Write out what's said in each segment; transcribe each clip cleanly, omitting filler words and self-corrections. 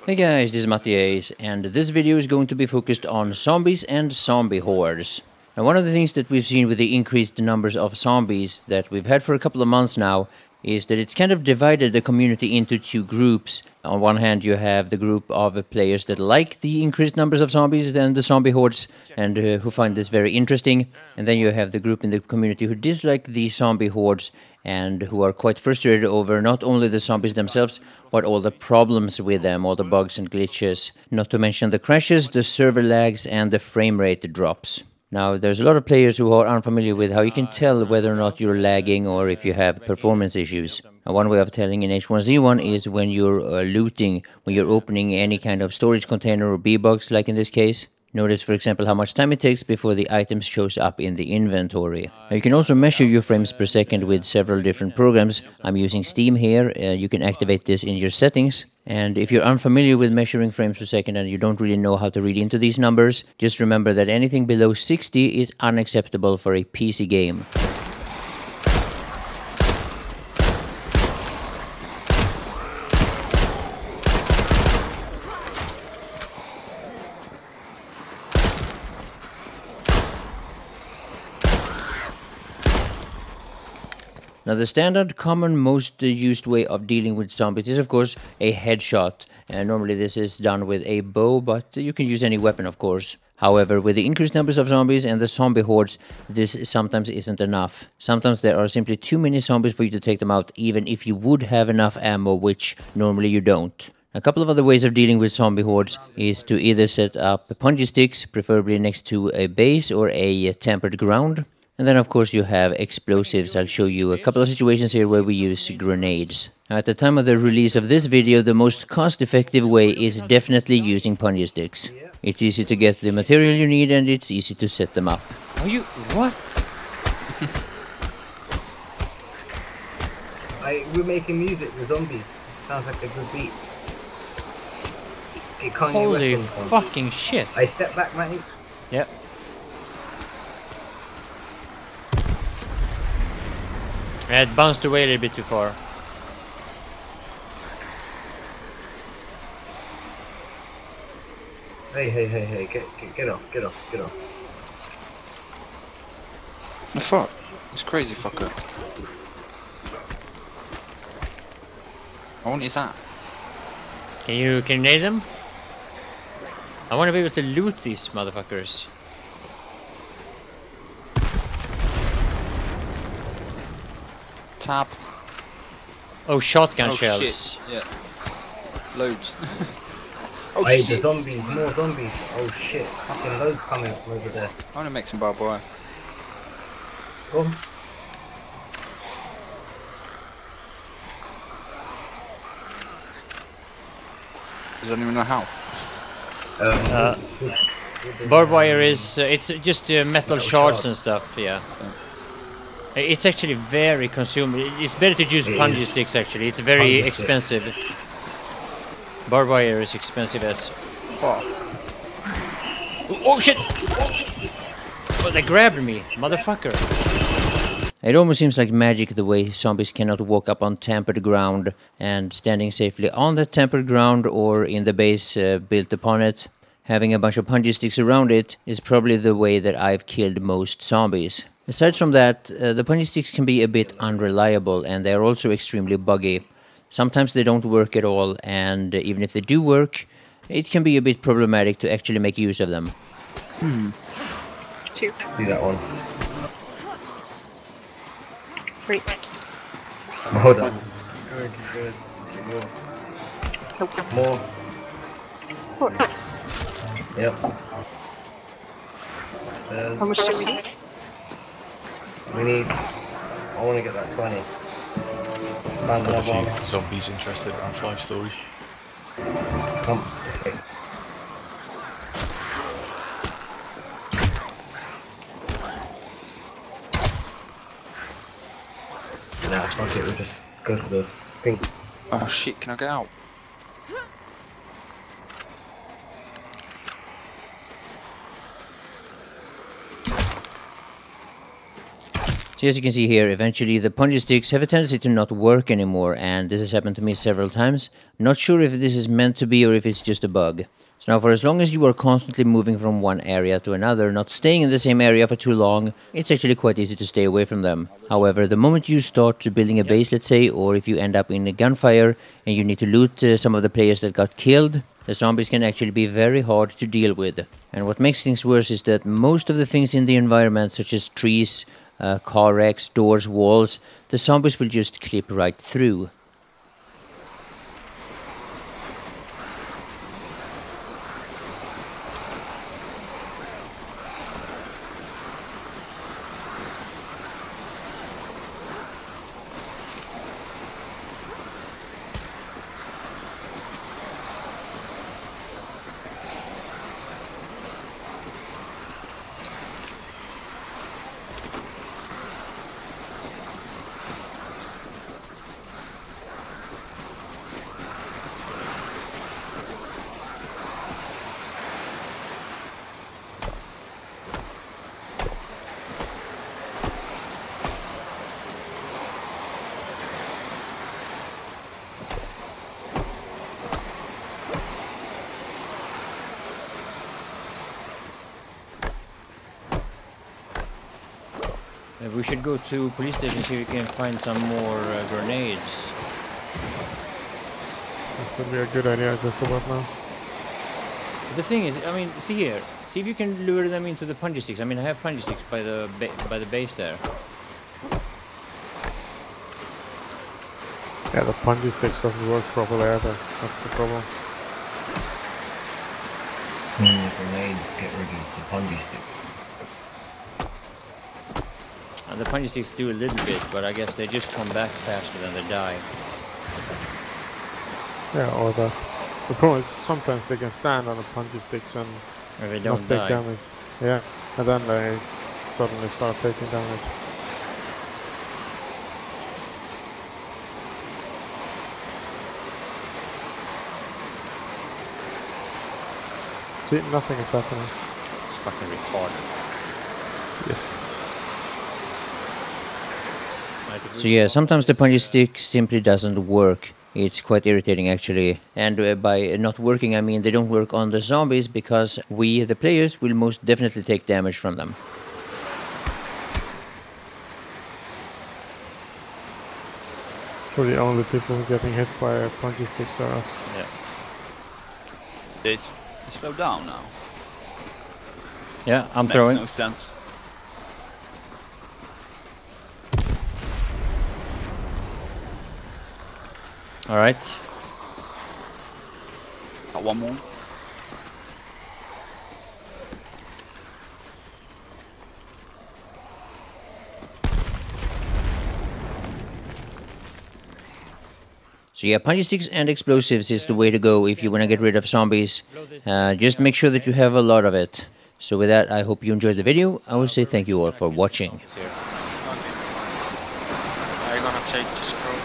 Hey guys, this is Matthias, and this video is going to be focused on zombies and zombie hordes. Now, one of the things that we've seen with the increased numbers of zombies that we've had for a couple of months now is that it's kind of divided the community into two groups. On one hand, you have the group of players that like the increased numbers of zombies and the zombie hordes, and who find this very interesting. And then you have the group in the community who dislike the zombie hordes and who are quite frustrated over not only the zombies themselves, but all the problems with them, all the bugs and glitches, not to mention the crashes, the server lags, and the frame rate drops. Now, there's a lot of players who are unfamiliar with how you can tell whether or not you're lagging or if you have performance issues. Now, one way of telling in H1Z1 is when you're looting, when you're opening any kind of storage container or B-box, like in this case. Notice, for example, how much time it takes before the item shows up in the inventory. Now, you can also measure your frames per second with several different programs. I'm using Steam here. You can activate this in your settings. And if you're unfamiliar with measuring frames per second and you don't really know how to read into these numbers, just remember that anything below 60 is unacceptable for a PC game. Now, the standard, common, most used way of dealing with zombies is, of course, a headshot. And normally this is done with a bow, but you can use any weapon, of course. However, with the increased numbers of zombies and the zombie hordes, this sometimes isn't enough. Sometimes there are simply too many zombies for you to take them out, even if you would have enough ammo, which normally you don't. A couple of other ways of dealing with zombie hordes is to either set up punji sticks, preferably next to a base or a tempered ground. And then, of course, you have explosives. I'll show you a couple of situations here where we use grenades. Now, at the time of the release of this video, the most cost-effective way is definitely using punji sticks. It's easy to get the material you need, and it's easy to set them up. Are you... what? We're making music with zombies. Sounds like a good beat. Holy fucking shit. I step back, mate. Yep. It bounced away a little bit too far. Hey, get off. The fuck? This crazy fucker. What is that? Can you nade them? I want to be able to loot these motherfuckers. Tab. Oh, shotgun Oh, shells. Shit. Yeah. Loads. Oh shit. The zombies, more zombies. Oh shit, fucking loads coming from over there. I want to make some barbed wire. Go on. Does anyone know how? Barbed wire is it's just metal shards and stuff. Yeah. It's actually very consuming. It's better to use punji sticks, actually. It's very expensive. Barbed wire is expensive as fuck. Oh shit! Oh, they grabbed me, motherfucker. It almost seems like magic the way zombies cannot walk up on tempered ground, and standing safely on the tempered ground or in the base built upon it, having a bunch of punji sticks around it, is probably the way that I've killed most zombies. Aside from that, the punji sticks can be a bit unreliable, and they're also extremely buggy. Sometimes they don't work at all, and even if they do work, it can be a bit problematic to actually make use of them. Two. Do that one. Three. Hold on. Good. Nope. More. Four. Yep. How much do we need? We need... I want to get that 20. Found Got a another one. few zombies interested around 5-story. Come. Okay. Nah, fuck it, we'll just go for the thing. Oh shit, can I get out? So as you can see here, eventually the punji sticks have a tendency to not work anymore, and this has happened to me several times. Not sure if this is meant to be or if it's just a bug. So now for as long as you are constantly moving from one area to another, not staying in the same area for too long, it's actually quite easy to stay away from them. However, the moment you start building a base, let's say, or if you end up in a gunfire and you need to loot some of the players that got killed, the zombies can actually be very hard to deal with. And what makes things worse is that most of the things in the environment, such as trees, car wrecks, doors, walls, the zombies will just clip right through. We should go to police station, see if we can find some more grenades. That could be a good idea just about now. The thing is, I mean, see here. See if you can lure them into the punji sticks. I mean, I have punji sticks by the base there. Yeah, the punji sticks doesn't work properly either. That's the problem. The grenades get rid of the punji sticks. And the punji sticks do a little bit, but I guess they just come back faster than they die. Yeah, or the problem is sometimes they can stand on the punji sticks and Or they don't not take die. damage. Yeah, and then they suddenly start taking damage. See, nothing is happening. It's fucking retarded. Yes. So yeah, sometimes the punji stick simply doesn't work. It's quite irritating actually. And by not working, I mean they don't work on the zombies because we, the players, will most definitely take damage from them. So the only people getting hit by punji sticks are us. Yeah. They slow down now. Yeah, I'm Makes throwing. no sense. All right. Got one more. So yeah, punji sticks and explosives is the way to go if you want to get rid of zombies. Just make sure that you have a lot of it. So with that, I hope you enjoyed the video. I will say thank you all for watching. Are you gonna take the scroll?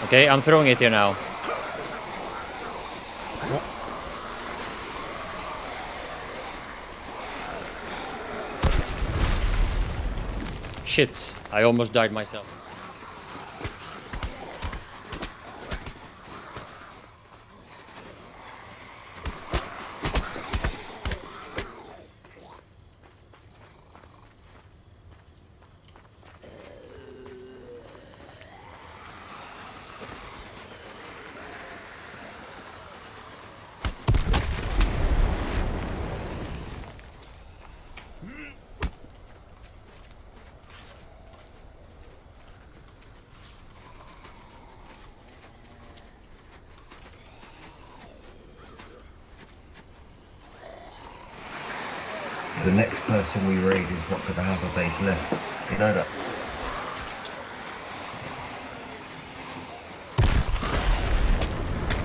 Okay, I'm throwing it here now. Shit, I almost died myself. The next person we raid is not going to have a base left. You know that?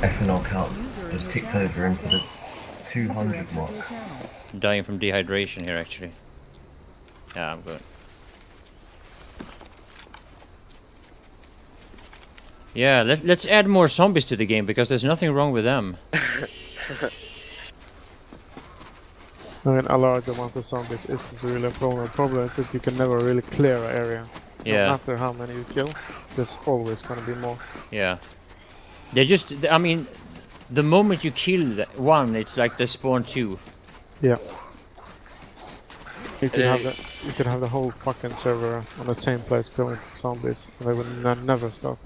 Ethanol count just ticked over into the 200 mark. I'm dying from dehydration here, actually. Yeah, I'm good. Yeah, let's add more zombies to the game because there's nothing wrong with them. I mean, a large amount of zombies isn't really a problem. The problem is that you can never really clear an area. Yeah. No matter how many you kill, there's always gonna be more. Yeah. They just, I mean, the moment you kill one, it's like they spawn two. Yeah. You could have the whole fucking server on the same place killing zombies, and they would never stop.